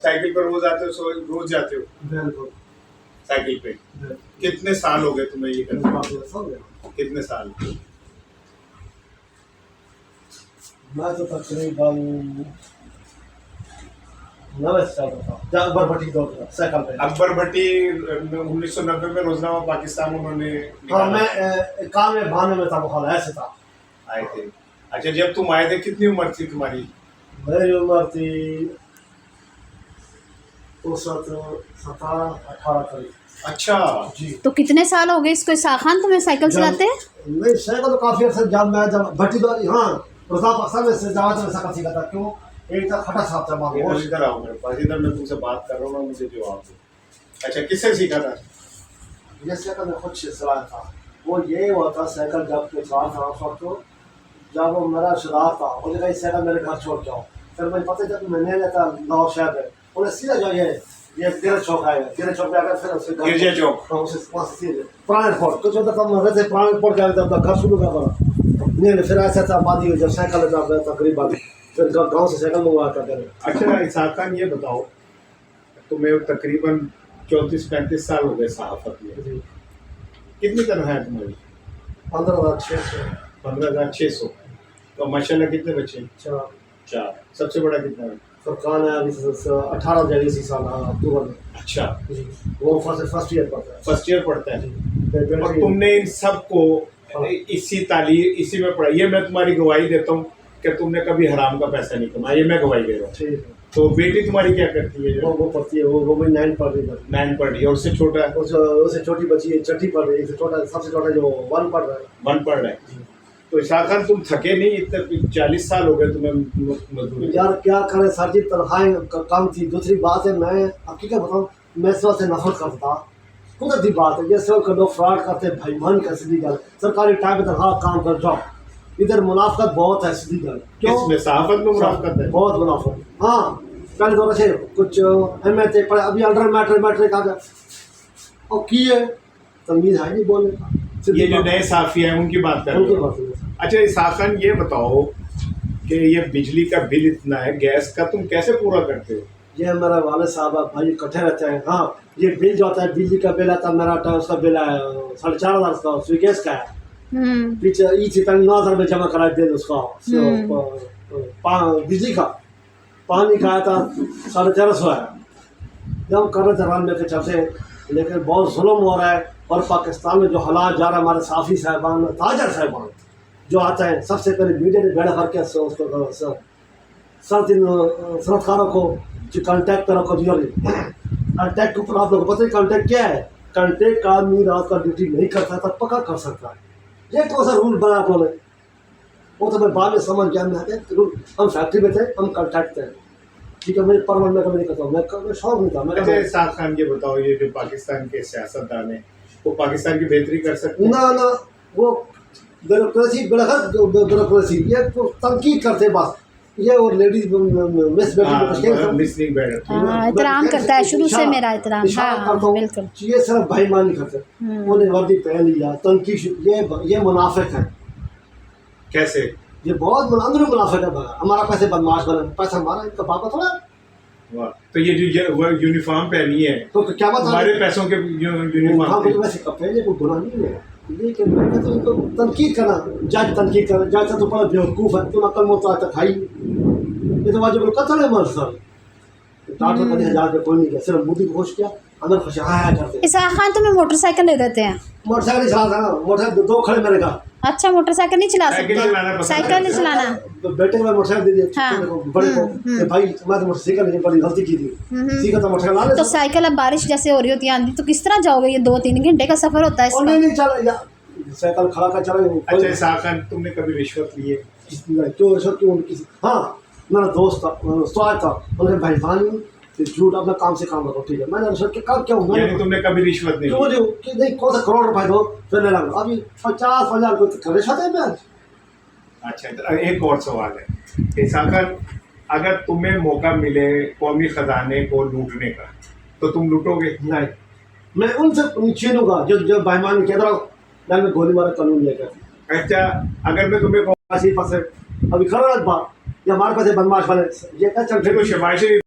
Cycle पर रोज आते हो? रोज जाते हो बिल्कुल। साइकिल पे? कितने साल हो गए तुम्हें ये करते? कितने साल? मैं तो तकरीबन 9 साल का था जब अकबर भट्टी दौड़ता था साइकिल पे। अकबर भट्टी 1990 में रोजनामा पाकिस्तान उन्होंने हाँ, मैं 91-92 में था, वो ऐसे था आए थे। अच्छा, जब तुम आए थे कितनी उम्र थी तुम्हारी? मेरी उम्र थी उस वक्त 17-18 करीब। अच्छा जी। तो कितने साल हो गए इसको इसाक खान तुम्हें साइकिल चलाते? नहीं, साइकिल तो काफी अर्सा जब भट्टी दौड़ी। हाँ, प्रताप अक्सर में से जावा में साइकिल सीखा था। क्यों? एक था खटा साहब था मामू। इधर आओ मेरे पास, इधर मैं तुमसे बात कर रहा हूँ ना, मुझे जवाब दो। अच्छा, किससे सीखा था? ये साइकिल मैं खुद से चलाया था। वो ये हुआ था साइकिल जब के साथ था उस वक्त, जब वो मेरा शुरार था, वो जगह साइकिल मेरे घर छोड़ के आओ। फिर मुझे पता जब मैंने लेता लाहौर शहर में, उन्हें सीधा जो ये गिरज चौक आएगा, गिरज चौक पे आकर फिर उससे गिरजा चौक, हाँ, उससे वहाँ से सीधे पुराने फोर्ट तो जो तक हम रहते पुराने फोर्ट के आगे तब घर शुरू का पड़ा। नहीं, फिर ऐसा था बादी जब साइकिल तकरीबन फिर गाँव से साइकिल मंगवा कर। अच्छा इसाक खान, ये बताओ, तुम्हें तकरीबन 34-35 साल हो गए सहाफत में, कितनी तनख्वाह है तुम्हारी? 15,600। 15,600। तो माशाल्लाह कितने बच्चे? 4। सबसे बड़ा कितना है? फरकान है अभी 18 जाएगी इसी साल अक्टूबर में। अच्छा, वो फर्स्ट ईयर पढ़ता है। फर्स्ट ईयर पढ़ता है। और तुमने इन सब को इसी में पढ़ा? ये मैं तुम्हारी गवाही देता हूँ कि तुमने कभी हराम का पैसा नहीं कमाया, ये मैं गवाही दे रहा हूँ। ठीक है। तो बेटी तुम्हारी क्या करती है? वो पढ़ती है, वो भी 9 पढ़ रही है। 9 पढ़ रही है। और उससे छोटा? उससे छोटी बच्ची है, 6ठी पढ़ रही है। छोटा सबसे छोटा जो 1 पढ़ रहा है। 1 पढ़ रहा है। तो इसाक खान, तुम थके नहीं? इतने 40 साल हो गए तुम्हें मजदूरी? यार क्या करें सर जी, तनख्वाहें कम थी। दूसरी बात है, मैं हकीकत बताऊँ, मैं इस से नफरत करता था। कुदरती बात है, ये सब लोग फ्रॉड करते, बेईमानी कर सीधी गल। सरकारी टाइम पे तनख्वाह काम कर जाओ, इधर मुनाफत बहुत है सीधी गल। क्यों? सहाफत में मुनाफत है? बहुत मुनाफत। हाँ, पहले तो अच्छे कुछ MA पढ़े, अभी अंडर मैट्रिक आ गया और की है तमीज़ है नहीं बोलने का। ये जो नए साफी हैं उनकी बात कर रहे हो? अच्छा इसाक खान, ये बताओ कि ये बिजली का बिल इतना है, गैस का तुम कैसे पूरा करते हो? ये मेरा वाले साहब भाई इकट्ठे रहते हैं। हाँ, ये बिल जो आता है, बिजली का बिल आता है मेरा, उसका बिल है 4,500 का, स्वीगैस का है। पीछे ई 9,000 में जमा कराए बिल उसका बिजली का। पानी का आया था 1350 है। जब कर रहे थे रान में के चलते, लेकिन बहुत जुल्म हो रहा है। और पाकिस्तान में जो हालात जा रहा है, हमारे साफ़ी साहबान, ताजर साहबान जो आता है, सबसे पहले मीडिया ने बेड़ा भर के उसको सनतकारों को जो कॉन्टैक्ट करो को दिया। कॉन्टैक्ट के ऊपर आप लोगों को पता है कॉन्टैक्ट क्या है? कॉन्टैक्ट का आदमी रात का ड्यूटी नहीं कर सकता, पक्का कर सकता है। ये कौन सा रूल बनाया आप लोगों ने? वो तो मैं बाद में समझ गया। मैं रूल, हम फैक्ट्री में थे, हम कॉन्टैक्ट थे, ठीक है। मैं परमानेंट में कभी नहीं करता हूँ, मैं शौक नहीं था। मैं अच्छा इसाक खान, ये बताओ, ये जो पाकिस्तान के सियासतदान है, वो पाकिस्तान की बेहतरी कर सकते हैं? ना, वो ब्यूरोक्रेसी ये तो तनकीद करते बस। ये और लेडीज एहतराम करता है शुरू से, मेरा एहतराम। हाँ बिल्कुल। ये सिर्फ बेईमानी करते, उन्हें वर्दी पहन लिया, तनकीद। ये मुनाफिक है। कैसे? ये बहुत अंदर मुनाफिक है। हमारा पैसे बदमाश बने, पैसा हमारा, इनका पापा थोड़ा। वाह, तो ये जो यूनिफॉर्म पहनी है तो क्या बात, हमारे पैसों के यूनिफॉर्म? वैसे कपड़े कोई गुनाह नहीं है, लेकिन मैं कहता हूँ तो तनकीद करना, जज तनकीद करना, जज तो बड़ा बेवकूफ़ है। तुम अकल मौत तक खाई, ये तो वाजिब कत्ल है। मर सर डॉक्टर का 1000 रुपये कोई नहीं गया, सिर्फ मोदी को खुश किया, अंदर खुश आया करते। इसाक खान तुम्हें मोटरसाइकिल ले देते हैं? मोटरसाइकिल नहीं चलाता ना, मोटरसाइकिल 2 खड़े मेरे का। अच्छा, मोटरसाइकिल नहीं चला सकते? साइकिल नहीं चलाना? बेटे को मोटरसाइकिल दे दिया, बड़े को भाई मैं तो मोटरसाइकिल नहीं, बड़ी गलती की थी, सीखा था मोटरसाइकिल। तो साइकिल अब बारिश जैसे हो रही होती है, आंधी, तो किस तरह जाओगे? ये 2-3 घंटे का सफर होता है। नहीं चला, साइकिल खड़ा कर चला। अच्छा इसाक खान, तुमने कभी रिश्वत ली है? क्यों रिश्वत? क्यों किसी? हाँ, मेरा दोस्त था, स्वाद था, उन्होंने भाईजानी झूठ अपना काम से काम रखो, ठीक है। मैंने रिश्वत के काम क्यों? यानी तुमने कभी रिश्वत नहीं ली? नहीं, कौन सा करोड़ रुपए दो फिर ले लगा। अभी 50,000 को रिश्वत है। अच्छा, तो एक और सवाल है इसाक खान, अगर तुम्हें मौका मिले कौमी खजाने को लूटने का, तो तुम लूटोगे? नहीं, मैं उनसे छीनूंगा जो बेईमानी के अंदर में गोली मारा कानून लेकर। अच्छा, अगर मैं तुम्हें अभी खराब बात, ये हमारे पास बदमाश बने, ये क्या चल शहबाज शरीफ